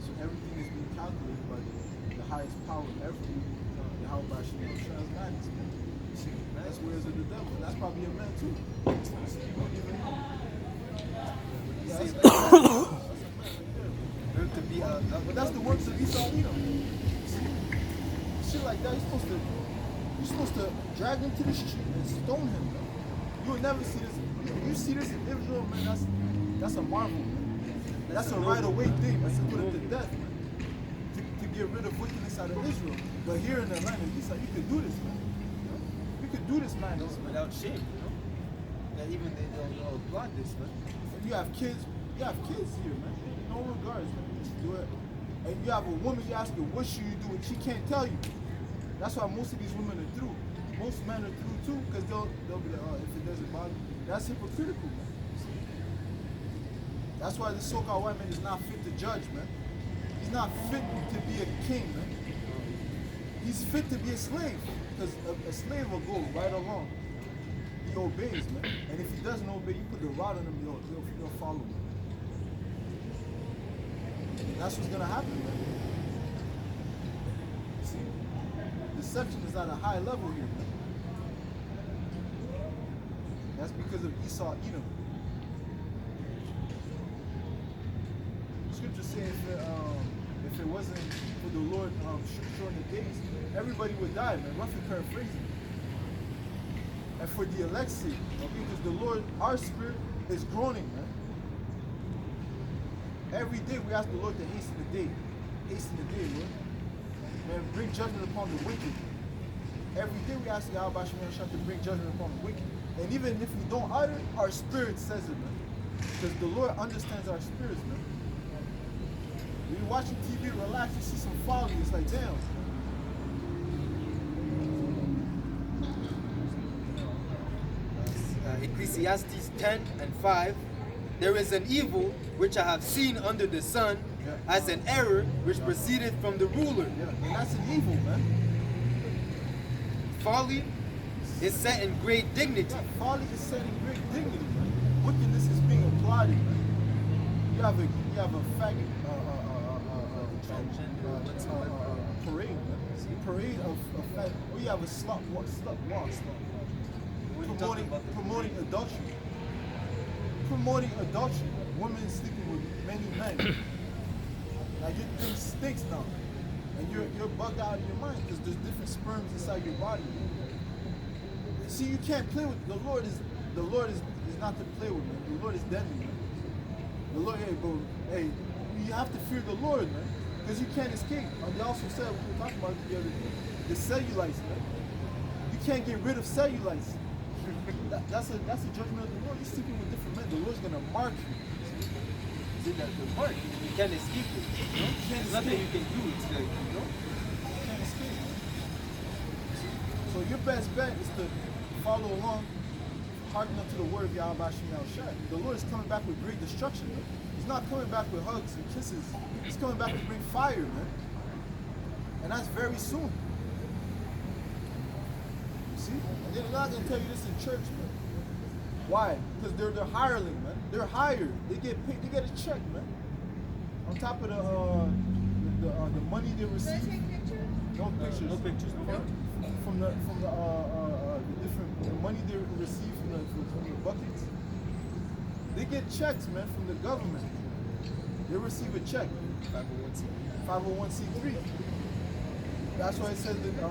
So everything is being calculated by the highest power ever. YAHAWASHI and madness, man. See, that's ways of the devil. And that's probably a man too. See, you don't even know. Yeah, that's a man right there. But that's the works of Esau Edom. See, shit like that, you're supposed to drag him to the street and stone him, man. You will never see this. You see this in Israel, man. That's a marvel, man. That's a right away thing, man. To put him to death, man. To get rid of wickedness out of Israel. But here in Atlanta, he's like, you could do this, man. You could do this, man. Without shame, you know? That even they'll applaud this, man. You have kids here, man. No regards, man. You just do it. And you have a woman, you ask her, what should you do? And she can't tell you. That's why most of these women are through. Most men are through too, because they'll be like, oh, if it doesn't bother you. That's hypocritical, man. That's why this so-called white man is not fit to judge, man. He's not fit to be a king, man. He's fit to be a slave, because a slave will go right along. He obeys, man. And if he doesn't obey, you put the rod on him, he'll follow, man. That's what's gonna happen, man. See? Deception is at a high level here, man. That's because of Esau Edom. Scripture says if it wasn't for the Lord shortening the days, everybody would die, man. Roughly paraphrasing. And for the elect's sake, okay, because the Lord, our spirit is groaning, man. Every day we ask the Lord to hasten the day. Hasten the day, Lord. Man, bring judgment upon the wicked. Every day we ask YAHAWASHI to bring judgment upon the wicked. And even if we don't utter, our spirit says it, man. Because the Lord understands our spirits, man. When you're watching TV, relax, you see some folly, it's like, damn. Ecclesiastes 10:5. There is an evil which I have seen under the sun, as an error which proceeded from the ruler. Yeah, and that's an evil, man. Folly is set in great dignity. Yeah, folly is set in great dignity, man. Wickedness is being applauded, man. You have a faggot parade, man. See, parade of faggot. We have a slut walk. Promoting adultery. Promoting adultery. Women sleeping with many men. Like your thing stinks now. And you're bugged out of your mind because there's different sperms inside your body. See, you can't play with the Lord is not to play with, man. The Lord is deadly, man. The Lord, hey, you have to fear the Lord, man. Because you can't escape. They also said, we were talking about it the other day, the cellulites, man. You can't get rid of cellulites. That's a judgment of the Lord. You're sleeping with different men. The Lord's gonna mark you. See that the mark, you can't escape it. You know? There's nothing you can do. It's like, you know? You can't escape. So your best bet is to follow along, hearken unto the word of YAHAWASHI. The Lord is coming back with great destruction, man. He's not coming back with hugs and kisses. He's coming back to bring fire, man. And that's very soon. See? And they're not going to tell you this in church, man. Why? Because they're hireling, man. They're hired. They get paid. They get a check, man. On top of the money they receive. No pictures. No pictures. No. From the money they receive from the buckets. They get checks, man, from the government. They receive a check. 501c3. That's why it says that he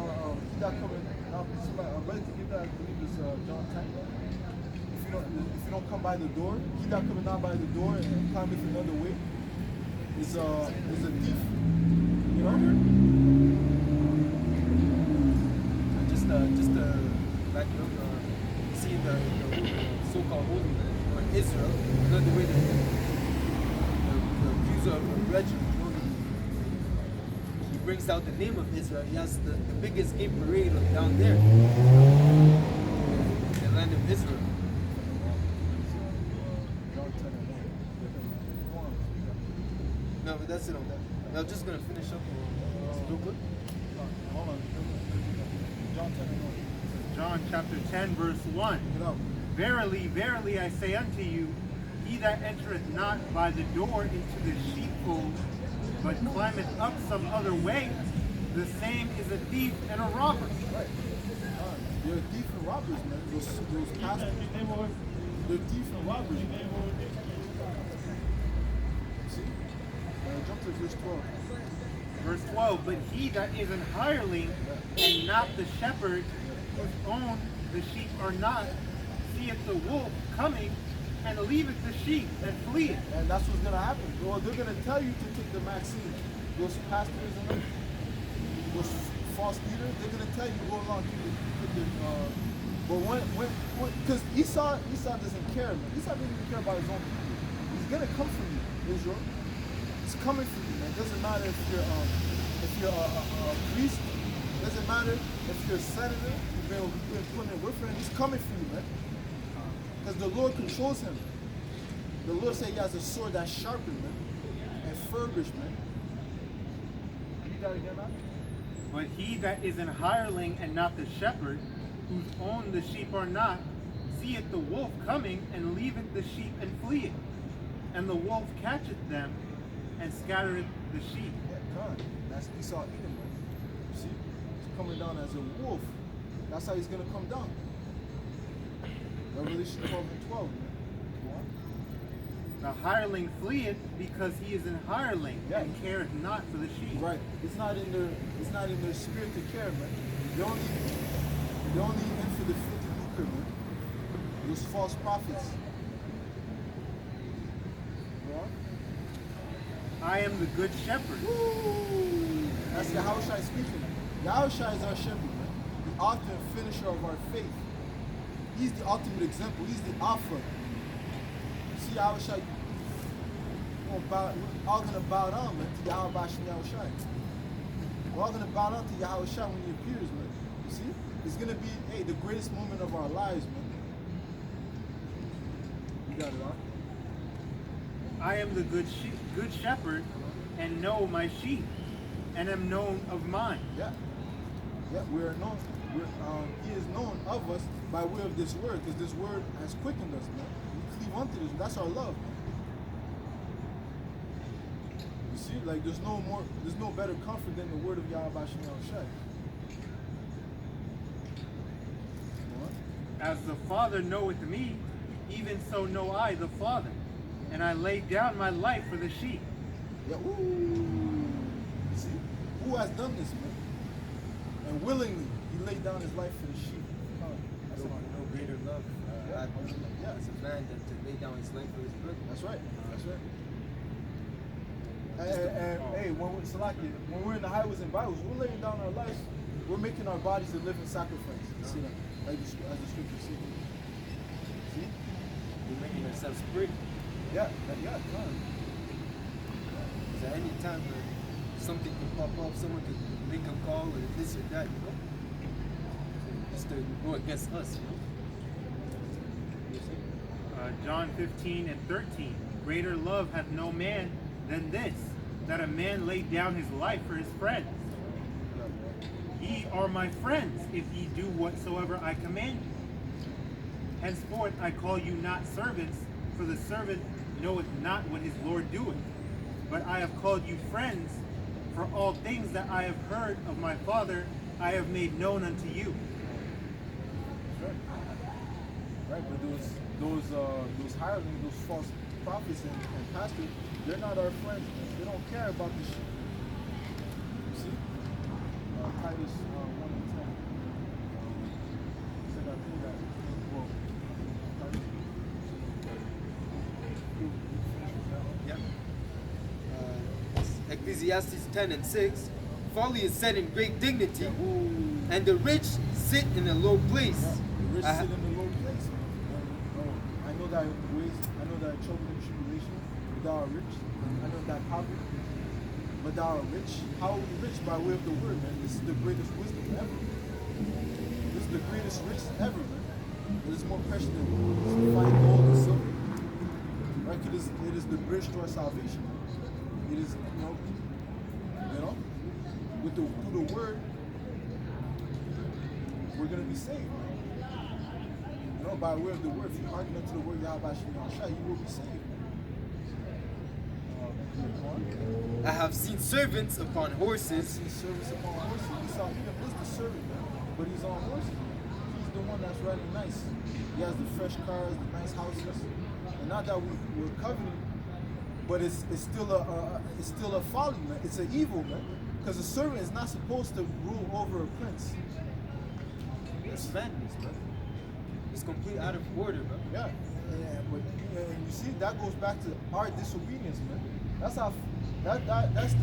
not coming. I'm ready to give that. I believe it's John 10. If you don't come by the door, he not coming down by the door and climbing another way. Is a thief. You know. Just back up. See the so-called holy man or Israel. You know the way the accuser of religion. He brings out the name of Israel. He has the biggest gay parade down there, the land of Israel. No, but that's it on that. Now, I'm just gonna finish up real quick. Hold on. John 10. John chapter 10, verse 1. Verily, verily, I say unto you, he that entereth not by the door into the sheepfold, but climbeth up some other way, the same is a thief and a robber. Right. They're thief and robbers, man. Those pastors, they're thief and robbers, man. See? Jump to verse 12. Verse 12, but he that is an hireling and not the shepherd, whose own the sheep are not, seeth the wolf coming and leaveth the sheep and fleeth. And that's what's gonna happen. Well, they're gonna tell you to take the vaccine. Those pastors and them, those false leaders, they're gonna tell you go along to the but when because Esau doesn't care, man. Esau doesn't even care about his own people. He's gonna come for you, Israel. It's coming for you, man. It doesn't matter if you're a priest. It doesn't matter if you're a senator. You've been putting in work for him. He's coming for you, man. Because the Lord controls him. The Lord said he has a sword that's sharpened, man, and furbished, man. Read that again, man. But he that is an hireling and not the shepherd, whose own the sheep are not, seeth the wolf coming and leaveth the sheep and fleeth. And the wolf catcheth them and scattereth the sheep. Yeah, God. That's Esau Edom, man. You see? He's coming down as a wolf. That's how he's going to come down. Revelation 12 and 12, man. Go on. The hireling fleeth because he is an hireling and careth not for the sheep. Right. It's not in their spirit to care, man. They're only in for the filthy lucre, man. Those false prophets. Go on. I am the good shepherd. Woo! That's YAHAWASHI speaking. YAHAWASHI is our shepherd, man. The author and finisher of our faith. He's the ultimate example. He's the alpha. You see YAHAWASHI, we're all going to bow down, man, to YAHWAH and YAHAWASHI. We're all going to bow down to YAHAWASHI when he appears, man. You see? It's going to be, hey, the greatest moment of our lives, man. You got it, huh? I am the good shepherd, and know my sheep, and am known of mine. Yeah. Yeah, we are known. He is known of us by way of this word, because this word has quickened us, man. We cleave unto this. That's our love, man. You see, like there's no better comfort than the word of YAHWAH and YAHAWASHI. As the Father knoweth me, even so know I the Father, and I lay down my life for the sheep. Yeah, ooh. See, who has done this, man? And willingly, he laid down his life for the sheep. That's No greater love as a man than to lay down his life for his brother. That's right. That's right. And hey, when we're in the highways and byways, we're laying down our lives. We're making our bodies a living sacrifice. You see that? Like as the scripture says. See? We're making ourselves free. Yeah, yeah, come on. Because at any time something can pop up, someone could make a call or this or that, you know? Just to go against us, you know? John 15 and 13. Greater love hath no man than this, that a man lay down his life for his friends. Ye are my friends, if ye do whatsoever I command you. Henceforth I call you not servants, for the servant knoweth not what his Lord doeth. But I have called you friends, for all things that I have heard of my Father I have made known unto you. Right, but those hirelings, those false prophets and pastors, they're not our friends, man. They don't care about the sheep. You see? Titus 1 and 10. Said I think that, well, Yeah. Ecclesiastes 10 and 6. Folly is set in great dignity, and the rich sit in a low place. The rich sit in a low place. I know that trouble and tribulation, but thou art rich. I know that poverty, but thou art rich. How are we rich? By way of the word, man. This is the greatest wisdom ever. This is the greatest riches ever, man. It is more precious than fine gold and silver. Right? It is the bridge to our salvation. It is, you know, through the word, we're gonna be saved, man. You know, by way of the word, if you hearken unto the word YAHWAH and YAHAWASHI, you will be saved. I have seen servants upon I've horses. seen servants upon horses. We saw Edom is the servant, man, but he's on horses. He's the one that's riding nice. He has the fresh cars, the nice houses, and not that we're coveting, but it's still a folly, man. It's an evil, man, because a servant is not supposed to rule over a prince. It's madness, bro. It's complete out of order, bro. Yeah, but you see, that goes back to our disobedience, man. That's how that's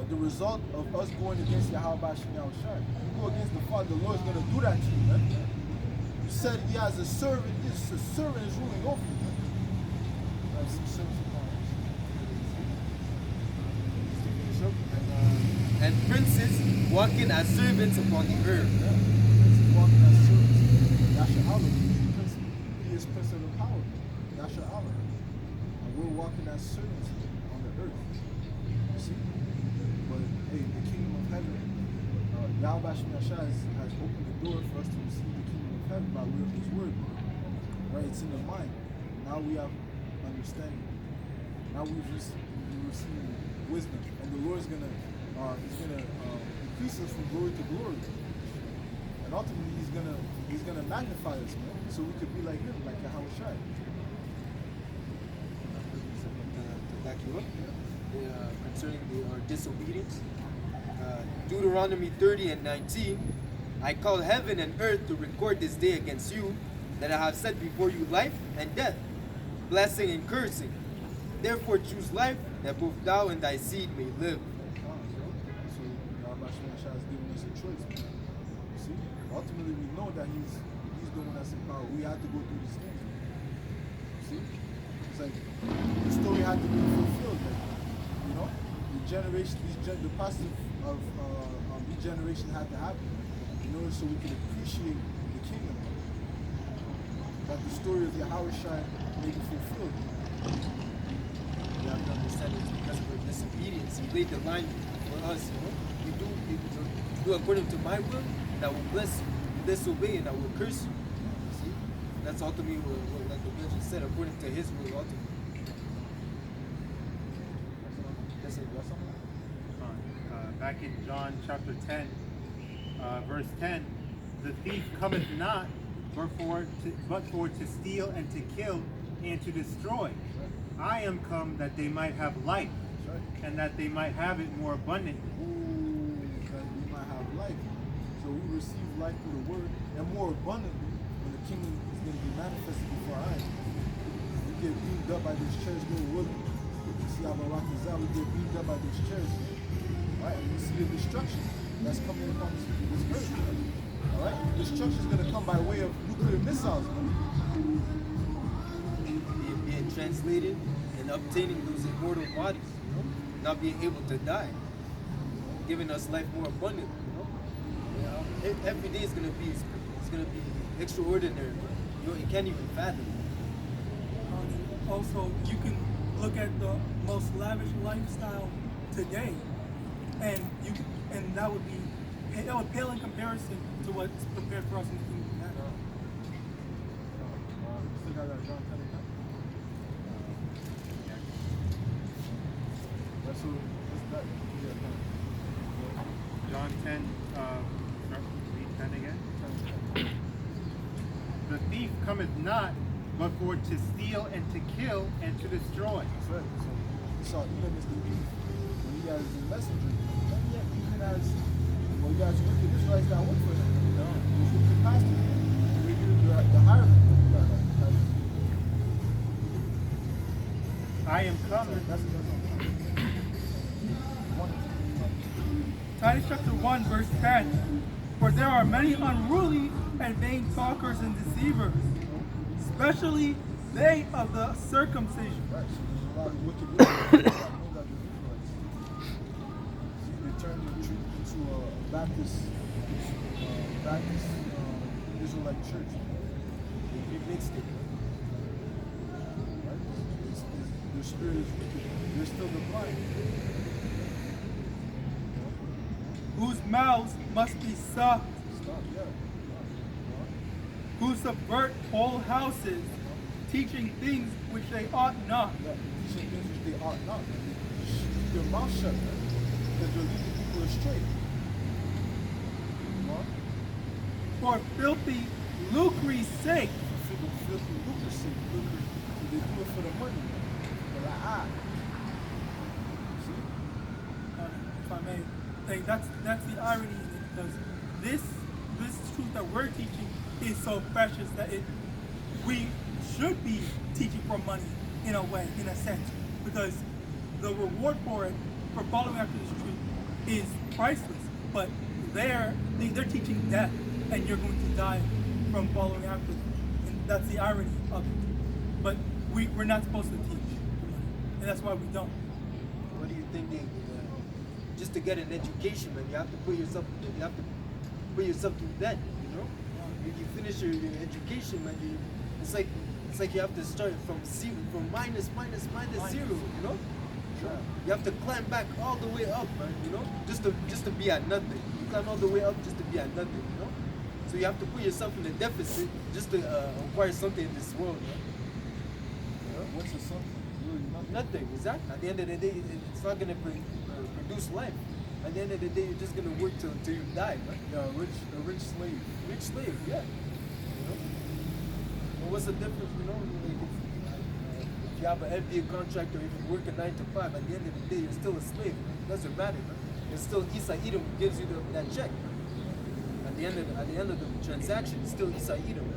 the result of us going against YAHAWASHI and YAHAWASHI. You go against the Father, the Lord's gonna do that to you, man. You said he has a servant. A servant is ruling over you, man. I've seen servants upon us. And princes walking as servants upon the earth. Yeah, princes walking as servants. Yasharahla, he is Prince of the power. Yasharahla. And we're walking as servants on the earth. You see? But hey, the kingdom of heaven, YAHAWASHI has opened the door for us to receive the kingdom of heaven by way of his word. Right? It's in the mind. Now we have understanding. Now we've received wisdom. And the Lord's gonna increase us from glory to glory. And ultimately he's gonna magnify us, man. So we could be like him, like YAHAWASHI. To back you up, concerning our disobedience. Deuteronomy 30 and 19. I call heaven and earth to record this day against you, that I have set before you life and death, blessing and cursing. Therefore choose life, that both thou and thy seed may live. So YAHAWASHI is giving us a choice, man. See? Ultimately we know that he's the one that's in power. We have to go through these things. See? It's like the story had to be fulfilled, man. You know? The process of regeneration had to happen in order so we can appreciate the kingdom. That the story of YAHAWASHI may be fulfilled. You have to understand it's because of our disobedience. He laid the line for us, you know. You do according to my will, and I will bless you. You disobey, and I will curse you. See? That's ultimately what like the judge said, according to his will, ultimately. That's it. Back in John chapter 10, verse 10, the thief cometh not but for to steal and to kill and to destroy. I am come that they might have life, and that they might have it more abundantly. Ooh, that we might have life. So we receive life through the word, and more abundantly when the kingdom is going to be manifested before our eyes. We get beamed up by this church, go willing. You see how RAWCHAA, we get beamed up by this church. Right? And we see the destruction that's coming upon this earth. All right? Destruction is going to come by way of nuclear missiles. Being translated and obtaining those immortal bodies, you know? Not being able to die, giving us life more abundant, you know? Every day is gonna be extraordinary. You know, you can't even fathom. Also, you can look at the most lavish lifestyle today, and that would pale in comparison to what's prepared for us in the kingdom of heaven. Still got that John 10 again? That's what that. John 10, read 10 again. The thief cometh not, but for to steal and to kill and to destroy. That's right. So we saw Edom as the thief when he has the messenger. And yet even as you guys wicked Israelites that work for him. You know, those wicked pastors. The hireling. I am come. Titus chapter 1, verse 10. For there are many unruly and vain talkers and deceivers, especially they of the circumcision. Right, so there's a lot of wicked Israelites that know that they're Israelites. See, they turned into a Baptist Israelite church. They mixed it. Right? Their spirit is wicked. They're still the blind. Whose mouths must be stopped, Stop, yeah. who subvert whole houses, teaching things which they ought not. Yeah, teaching things which they ought not. Keep your mouth shut, man, because you're leading people astray. What? For filthy lucre's sake. Filthy lucre sake. Lucre, so they do it for the money, man. For the eye. See? If I may think that's the irony in it, because this truth that we're teaching is so precious that we should be teaching for money in a way, in a sense, because the reward for it, for following after this truth, is priceless. But they're teaching death, and you're going to die from following after them, and that's the irony of it. But we're not supposed to teach for money, and that's why we don't. What do you think they, just to get an education, man, you have to put yourself through that, you know? If you finish your education, man, it's like you have to start from zero, from minus zero, you know? Yeah. You have to climb back all the way up, man, you know? Just to be at nothing. You climb all the way up just to be at nothing, you know? So you have to put yourself in a deficit just to acquire something in this world, man. What's the something? Really nothing. Nothing, exactly. At the end of the day, it's not going to produce life. At the end of the day, you're just going to work till you die, man. Yeah, a rich slave. Rich slave, yeah. You know? Well, what's the difference, you know? Like if you have an NBA contract or if you work a 9 to 5, at the end of the day, you're still a slave. It doesn't matter, man. It's still Isa Edom who gives you that check. At the end of the transaction, it's still Isa Edom.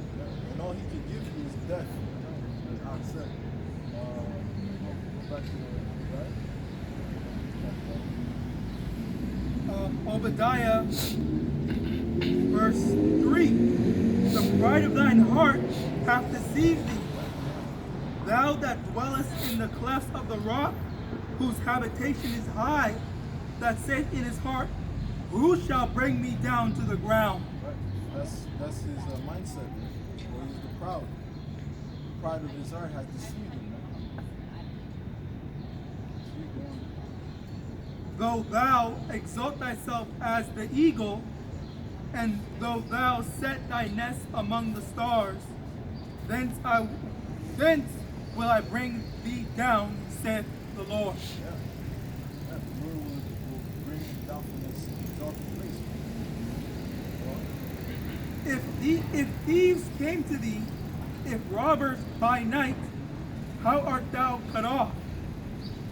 And all he can give you is death. As I said. Go back to the right. Obadiah, verse 3. The pride of thine heart hath deceived thee. Thou that dwellest in the clefts of the rock, whose habitation is high, that saith in his heart, who shall bring me down to the ground? Right. That's his mindset. Or he's the proud. The pride of his heart has deceived him. Keep going. Though thou exalt thyself as the eagle, and though thou set thy nest among the stars, thence will I bring thee down, saith the Lord. Yeah. Yeah, the Lord will bring you down from this exalted place. If thieves came to thee, if robbers by night, how art thou cut off?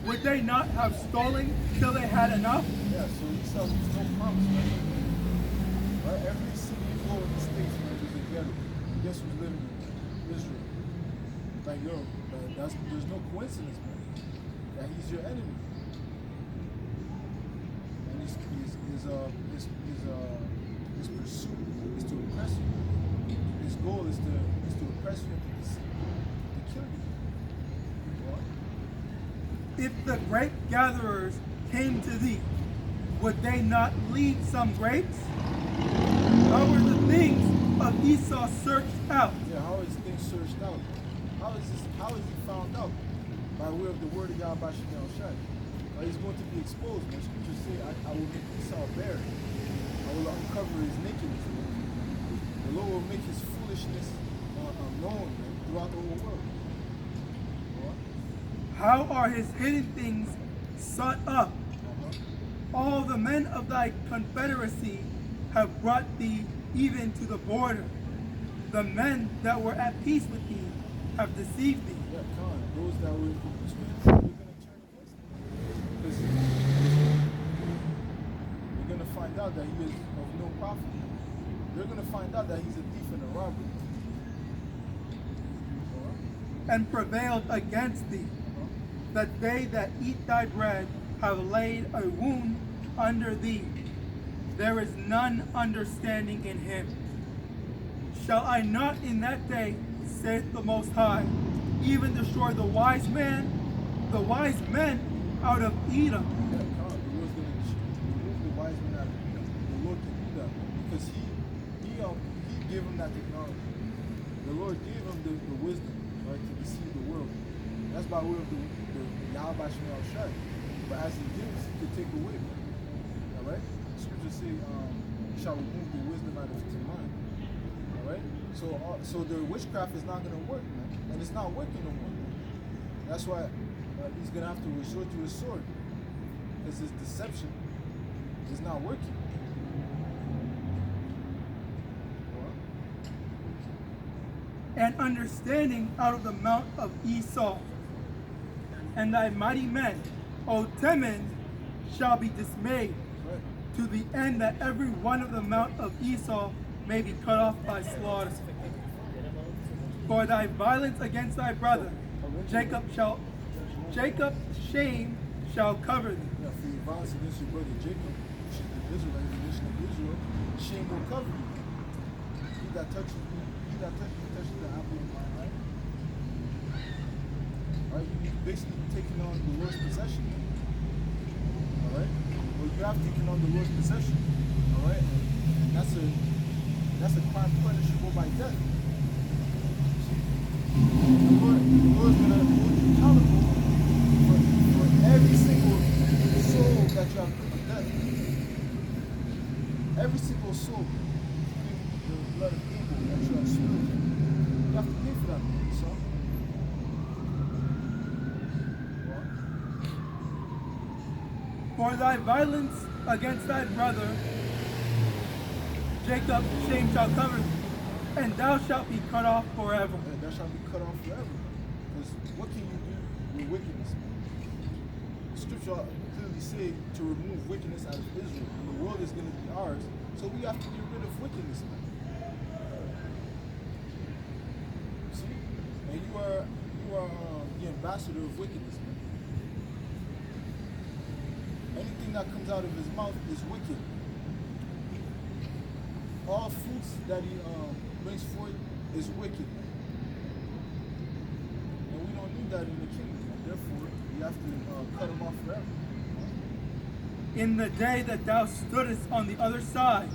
Would they not have stolen till they had enough? Yeah, so he says there's no promise, man. Right? Every city you go in the States, man, there's a ghetto. Guess who's living in Israel? Like, yo, there's no coincidence, man. That he's your enemy. And his pursuit is to oppress you. His goal is to oppress you and to kill you. What? If the grape gatherers came to thee, would they not lead some grapes? How were the things of Esau searched out? Yeah, how is things searched out? How is he found out? By way of the word of YAHAWAH and he's going to be exposed. The scriptures say, I will make Esau bare. I will uncover his nakedness. The Lord will make his foolishness known throughout the whole world. What? How are his hidden things sought up? All the men of thy confederacy have brought thee even to the border. The men that were at peace with thee have deceived thee. Yeah, Khan, those that were between you, they're going to turn against him. Because you're going to find out that he is of no profit. They're going to find out that he's a thief and a robber. And prevailed against thee, that they that eat thy bread have laid a wound under thee. There is none understanding in him. Shall I not in that day, saith the Most High, even destroy the wise men out of Edom? Yeah, Khan, the Lord's going to remove the wise men out of Edom. The Lord can do that because he gave him that technology. The Lord gave him the wisdom, right, to deceive the world. That's by way of the YAHAWAH and His. But as he gives, he can take away. All right? Scriptures say, he shall remove the wisdom out of his mind. All Alright? So their witchcraft is not going to work, man. And it's not working no more. That's why he's going to have to resort to his sword. Because his deception is not working. And understanding out of the mount of Esau. And thy mighty men, O Teman, shall be dismayed, Right. to the end that every one of the mount of Esau may be cut off by slaughter. For thy violence against thy brother, Jacob's shame shall cover thee. Yeah, for your violence against your brother Jacob, which is the Israelites, the nation of Israel, shame will cover you. He that touches the apple of my eye. Alright, you basically taking on the Lord's possession. Alright? Well, you have taken on the Lord's possession. Alright? And that's a crime punishable by death. The Lord's gonna hold you accountable for every single soul that you have put to death. Every single soul, the blood of Abel that you have spilled, you have to pay for that, son. For thy violence against thy brother, Jacob's shame shall cover thee, and thou shalt be cut off forever. And that shall be cut off forever. Because what can you do with wickedness? The scripture clearly say to remove wickedness out of Israel. And the world is going to be ours. So we have to get rid of wickedness, man. See? And you are the ambassador of wickedness, man. Anything that comes out of his mouth is wicked. All fruits that he brings forth is wicked. And we don't need that in the kingdom. Therefore, we have to cut him off forever. In the day that thou stoodest on the other side,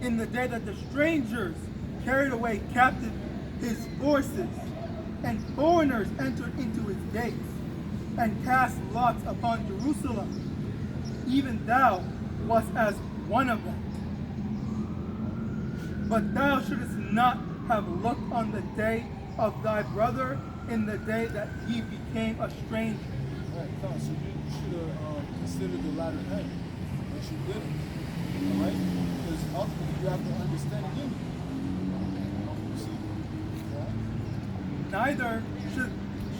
in the day that the strangers carried away captive his forces, and foreigners entered into his gates, and cast lots upon Jerusalem, even thou wast as one of them. But thou shouldest not have looked on the day of thy brother in the day that he became a stranger. Right, come. So you should have considered the latter end, but you didn't. Alright? Because ultimately you have to understand again. You see? Yeah? Neither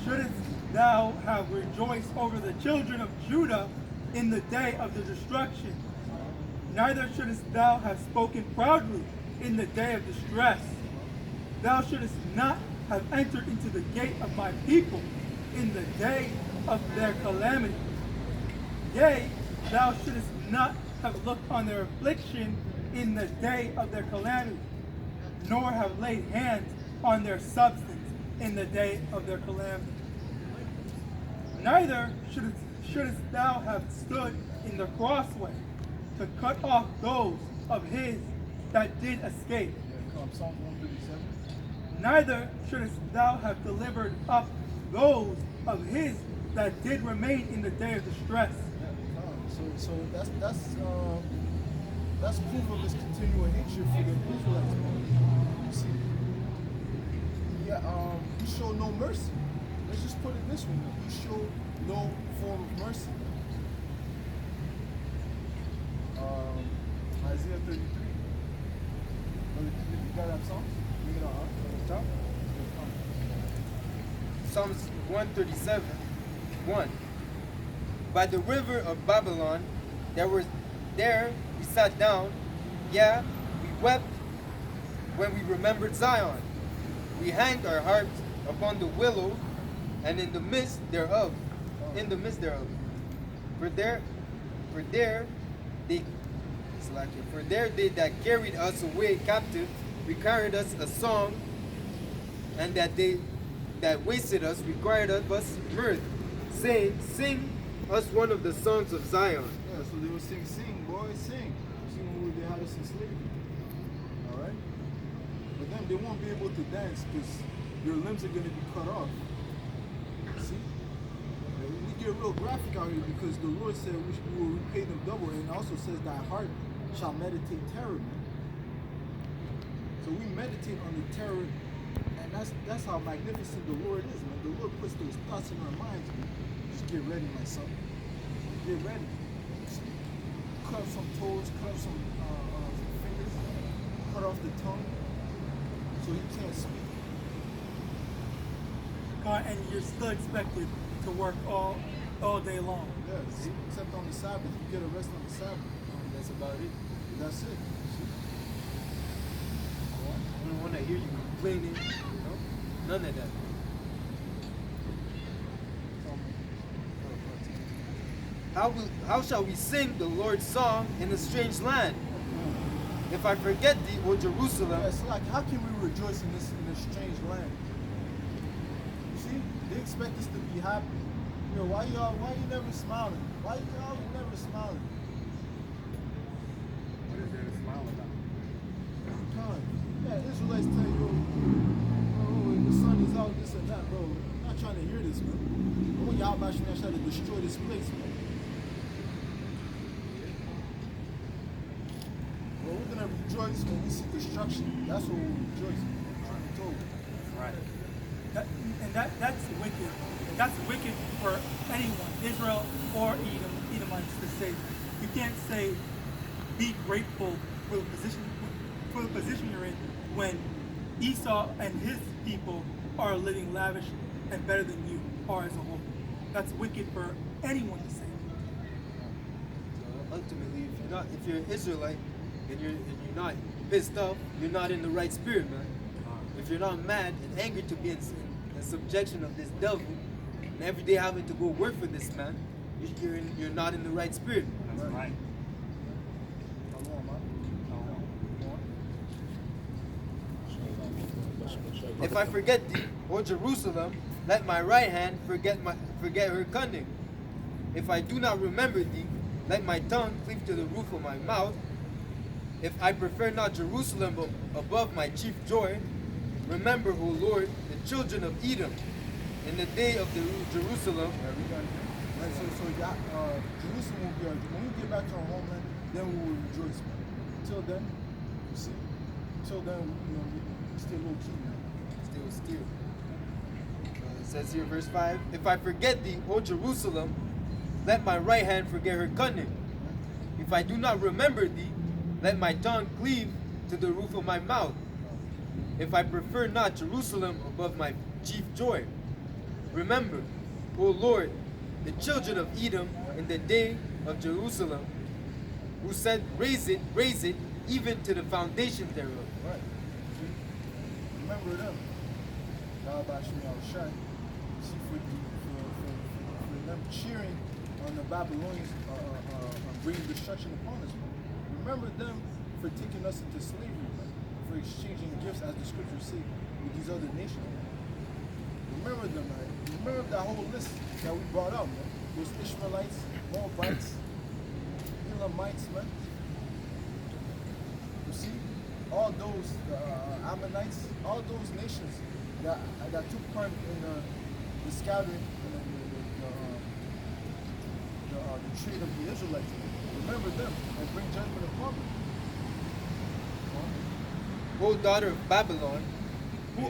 shouldest thou have rejoiced over the children of Judah in the day of the destruction. Neither shouldest thou have spoken proudly in the day of distress. Thou shouldest not have entered into the gate of my people in the day of their calamity. Yea, thou shouldest not have looked on their affliction in the day of their calamity, nor have laid hands on their substance in the day of their calamity. Neither shouldest thou have stood in the crossway to cut off those of his that did escape. Yeah, come. Psalm 137. Neither shouldest thou have delivered up those of his that did remain in the day of distress. Yeah, come. So that's proof of his continual hatred for the Israelites. You see? Yeah, he showed no mercy. Let's just put it this way. He showed no form of mercy. Isaiah 33. You got that song? Bring it on. From the top. Psalms 137, 1. By the river of Babylon, there we sat down, yeah, we wept when we remembered Zion. We hanged our harps upon the willow, and in the midst thereof, For there they that carried us away captive required us a song, and that they that wasted us required of us mirth, saying, Sing us one of the songs of Zion. Yeah, so they would sing, boy, sing. Sing when they had us in slavery. Alright? But then they won't be able to dance because your limbs are going to be cut off. See? We get real graphic out here because the Lord said we will repay them double, and it also says thy heart shall meditate terror, man. So we meditate on the terror, and that's how magnificent the Lord is, man. The Lord puts those thoughts in our minds, man. Just get ready, my son. Get ready. Cut off some toes, cut off some fingers, cut off the tongue, so he can't speak. God, and you're still expected to work all day long. Yes, except on the Sabbath. You get a rest on the Sabbath. That's about it. That's it. I don't want to hear you complaining, None of that. How shall we sing the Lord's song in a strange land? If I forget thee, O Jerusalem. Yeah, it's like, how can we rejoice in this strange land? You see, they expect us to be happy. You know, why you never smiling? Why y'all never smiling? What is there to smile about? Come on. Yeah, Israelites tell you, oh, the sun is out, this and that, bro. I'm not trying to hear this, man. Oh, YAHAWASHI trying to destroy this place, man. Well, we're gonna rejoice when we see destruction. That's what we'll rejoice. I'm told. Right. That's wicked. That's wicked for anyone, Israel or Edomites, to say. You can't say be grateful for the position you're in when Esau and his people are living lavish and better than you are as a whole. That's wicked for anyone to say. So ultimately, if you're an Israelite and you're not pissed off, you're not in the right spirit, man. If you're not mad and angry to be in subjection of this devil, and every day having to go work for this man, you're not in the right spirit. That's right. If I forget thee, O Jerusalem, let my right hand forget her cunning. If I do not remember thee, let my tongue cleave to the roof of my mouth. If I prefer not Jerusalem above my chief joy, remember, O Lord, the children of Edom, in the day of the Jerusalem. Right, so Jerusalem will be our, when we get back to our homeland, then we will rejoice, man. Until then, you see, until then, we still low key, man. Still. It says here, verse 5, if I forget thee, O Jerusalem, let my right hand forget her cunning. If I do not remember thee, let my tongue cleave to the roof of my mouth. If I prefer not Jerusalem above my chief joy, remember, O Lord, the children of Edom in the day of Jerusalem, who said, raise it, even to the foundation thereof. Right. See? Remember them. YAHAWASHI, YAHAWASHI. See, for them cheering on the Babylonians bringing destruction upon us, man. Remember them for taking us into slavery, man. For exchanging gifts, as the scriptures say, with these other nations. Remember them, man. Remember that whole list that we brought up, man. Those Ishmaelites, Moabites, Elamites, man. You see, all those Ammonites, all those nations that took part in the scattering and the trade of the Israelites. Remember them and bring judgment upon them. O daughter of Babylon, who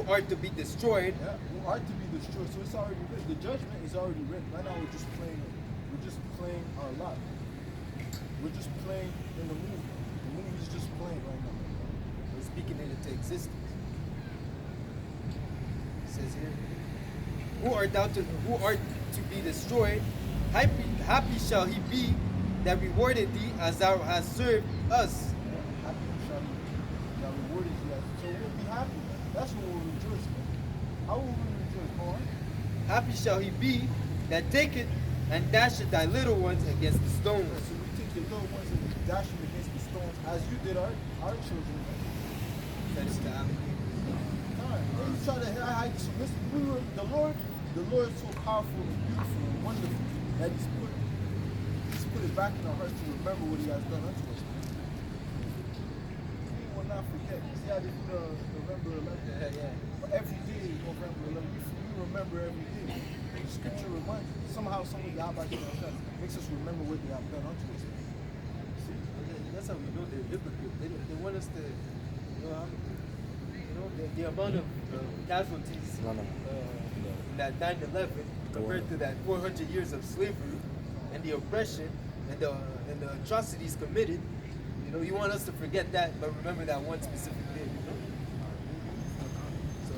are to be destroyed. Yeah, who are to be destroyed. So it's already written. The judgment is already written. Right now we're just playing our lot. We're just playing in the movie. The movie is just playing right now. We're speaking it into existence. It says here, who are to be destroyed? Happy shall he be that rewarded thee as thou hast served us. Happy shall he be that rewarded you. So we'll be happy. That's what we'll rejoice, man. How will we rejoice, Lord? Happy shall he be that taketh and dasheth thy little ones against the stones. So we take your little ones and dash them against the stones, as you did our children. That is the application. You try to hide this. The Lord is so powerful and beautiful and wonderful that He's put it back in our hearts to remember what He has done unto us. We will not forget. See how they do November 11th? Yeah. But every day, November 11th, we remember every day. The scripture reminds us. Somehow, some of the YAHAWASHI makes us remember what they have done unto us. See? That's how we know they're hypocrites. They want us to the amount of casualties in that 9/11 compared to that 400 years of slavery and the oppression and the atrocities committed. You want us to forget that, but remember that one specific day. So,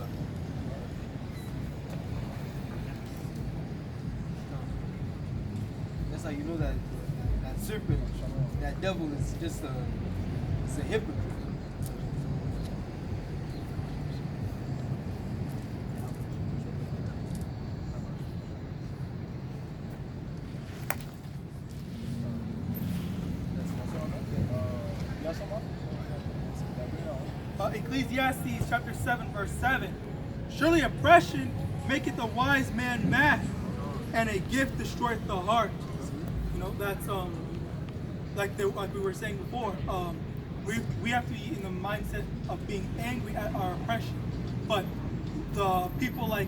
that's how you know that serpent, that devil is just it's a hypocrite. Ecclesiastes chapter 7 verse 7. Surely oppression maketh the wise man mad, and a gift destroyeth the heart. That's like we were saying before. We have to be in the mindset of being angry at our oppression. But the people like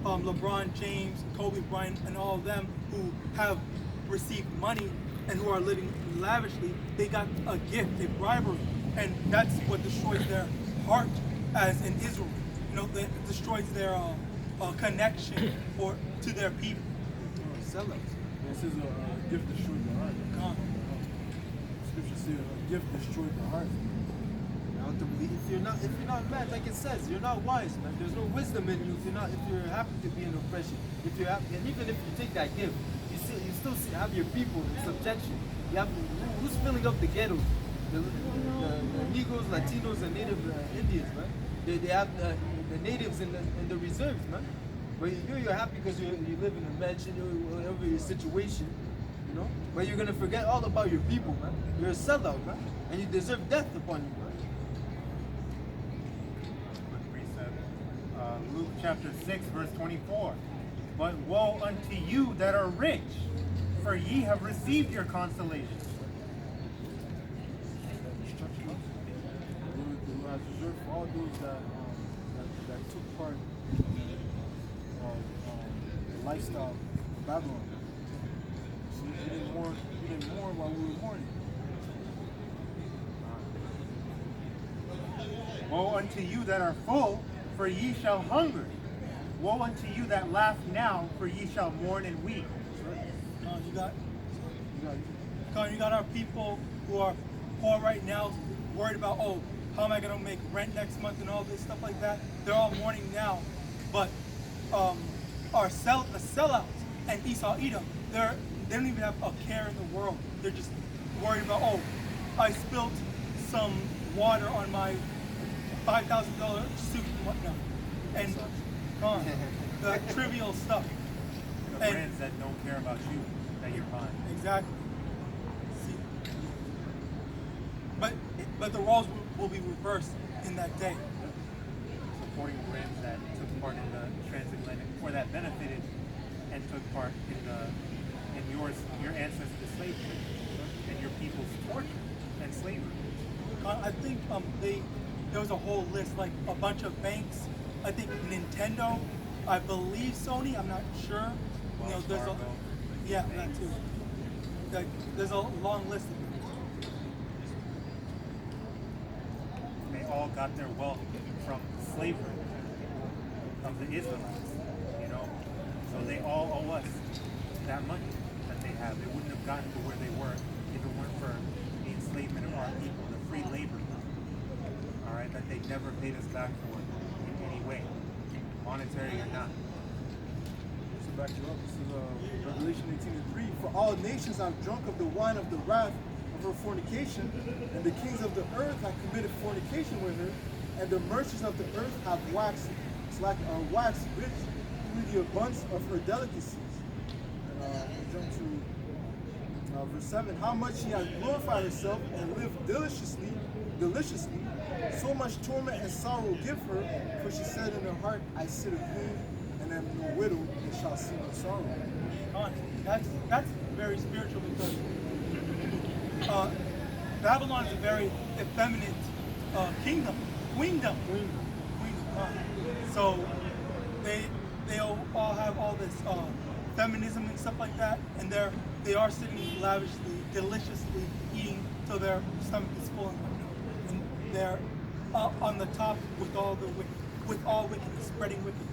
LeBron James, Kobe Bryant, and all of them who have received money and who are living lavishly, they got a gift, a bribery, and that's what destroys their heart as in Israel. That destroys their connection to their people. Sellouts. This is a gift destroyed the heart. Scripture says a gift destroyed the heart. Ultimately, if you're not mad, like it says, you're not wise, man. There's no wisdom in you if you're happy to be in oppression. If you're happy, and even if you take that gift, you still have your people in subjection. You have who's filling up the ghettos? The Negroes, Latinos, and Native Indians, man. They have the natives in the reserves, man. But you're happy because you live in a mansion or whatever your situation, But you're gonna forget all about your people, man. You're a sellout, man, and you deserve death upon you, man. Luke chapter 6 verse 24. But woe unto you that are rich, for ye have received your consolation. Has reserved for all those that took part of the lifestyle of Babylon. So we didn't mourn while we were mourning. Woe unto you that are full, for ye shall hunger. Woe unto you that laugh now, for ye shall mourn and weep. You got our people who are poor right now, worried about, how am I going to make rent next month and all this stuff like that? They're all mourning now. But the sellouts and Esau Edom, they don't even have a care in the world. They're just worried about, I spilled some water on my $5,000 suit and whatnot. And the trivial stuff. The brands that don't care about you, that you're buying. Exactly. See, but the roles will be reversed in that day. Supporting brands that took part in the transatlantic, or that benefited and took part in your ancestors' slavery and your people's torture and slavery. I think there was a whole list, like a bunch of banks. I think Nintendo, I believe Sony. I'm not sure. There's that too. There's a long list of them. They all got their wealth from slavery of the Israelites, So they all owe us that money that they have. They wouldn't have gotten to where they were if it weren't for the enslavement of our people, the free labor, all right, that they never paid us back for in any way, monetary or not. So back you up. This is Revelation 18:3. For all nations have drunk of the wine of the wrath of her fornication, and the kings of the earth have committed fornication with her, and the merchants of the earth have waxed rich through the abundance of her delicacies. And we jump to verse 7. How much she has glorified herself and lived deliciously, so much torment and sorrow give her, for she said in her heart, I sit a queen and am no widow, and shall see no sorrow. That's very spiritual, because Babylon is a very effeminate queendom. So they all have all this feminism and stuff like that, and they are sitting lavishly, deliciously, eating till their stomach is full, and they're on the top with all wickedness, spreading wickedness.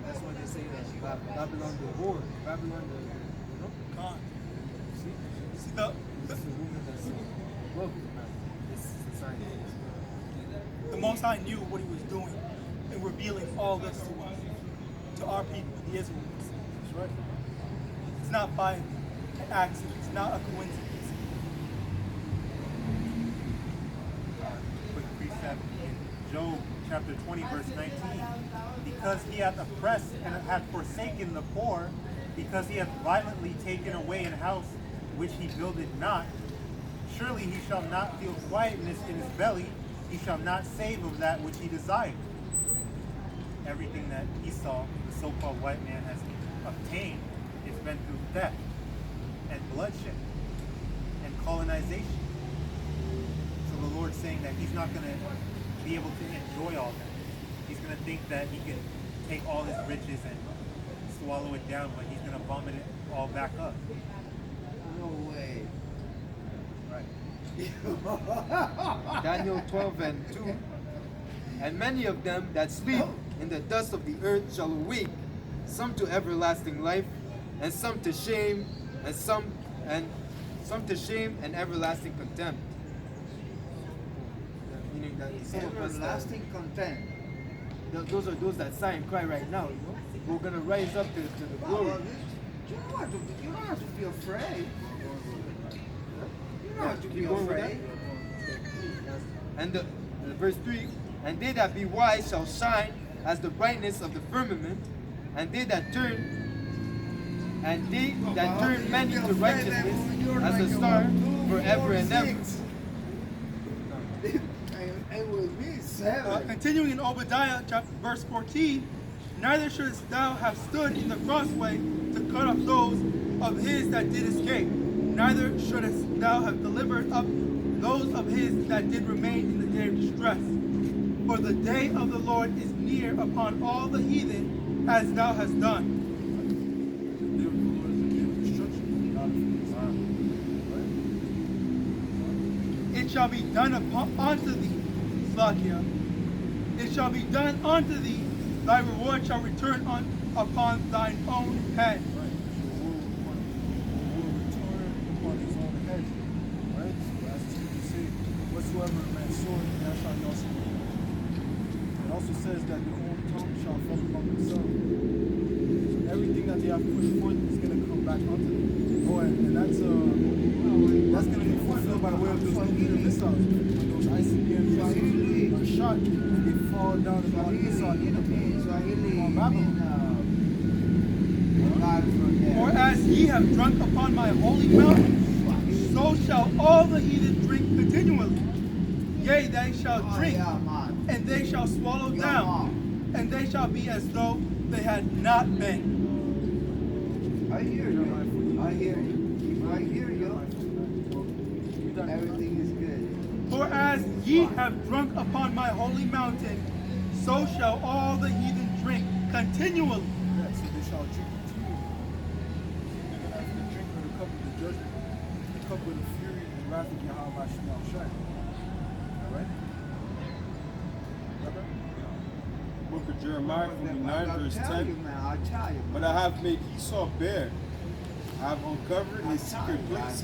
That's why they say that Babylon the whore, Babylon the, God. see? See This is a woman that's love man. This is the sign. the Most High knew what He was doing in revealing all this to us, to our people, the Israelites. That's right. It's not by an accident. It's not a coincidence. Quick precept in Job chapter 20, verse 19. Because he hath oppressed and hath forsaken the poor, because he hath violently taken away an house which he builded not, surely he shall not feel quietness in his belly, he shall not save of that which he desired. Everything that Esau, the so-called white man, has obtained, it's been through theft and bloodshed and colonization. So the Lord's saying that He's not going to be able to enjoy all that. He's going to think that He can take all His riches and swallow it down, but He's going to vomit it all back up. No way. Right. Daniel 12 and 2. And many of them that sleep in the dust of the earth shall awake, some to everlasting life, and some to shame, and some to shame and everlasting contempt. Meaning that some of us that, Everlasting content. those are those that sigh and cry right now. We're gonna rise up to the glory. Well, you don't have to be afraid. You don't have to be Keep going with that. afraid. And the verse 3, and they that be wise shall shine as the brightness of the firmament, and they that turn many to righteousness as the star forever and ever. And with me, 7. Continuing in Obadiah chapter verse 14, neither shouldst thou have stood in the crossway to cut off those of his that did escape, neither shouldst thou have delivered up those of his that did remain in the day of distress. For the day of the Lord is near upon all the heathen, as thou hast done. The day of the Lord is a day of destruction, not of peace. It shall be done unto thee, Slakia. It shall be done unto thee, thy reward shall return upon thine own head. Right. Will return upon his own head. Right? So as the scripture say, whatsoever a man soweth, that shall he also reap. It also says that the own tongue shall fall upon themselves. So everything that they have put forth is going to come back onto them. Oh, and that's going to be fulfilled by way of those nuclear missiles. When those ICBM missiles are shot, they fall down about Esau on Babylon. For as ye have drunk upon my holy mountain, so shall all the heathen drink continually. Yea, they shall drink, and they shall swallow down, and they shall be as though they had not been. I hear you. I hear you. I hear you. Everything is good. For as ye have drunk upon my holy mountain, so shall all the heathen drink continually. Yeah, so they shall drink continually. They're going to have to drink of the cup of the judgment, the cup of the fury and wrath of YAHAWASHI. Alright? Book of Jeremiah, 49, verse 10. I tell you, But I have made Esau bare. I have uncovered his secret places.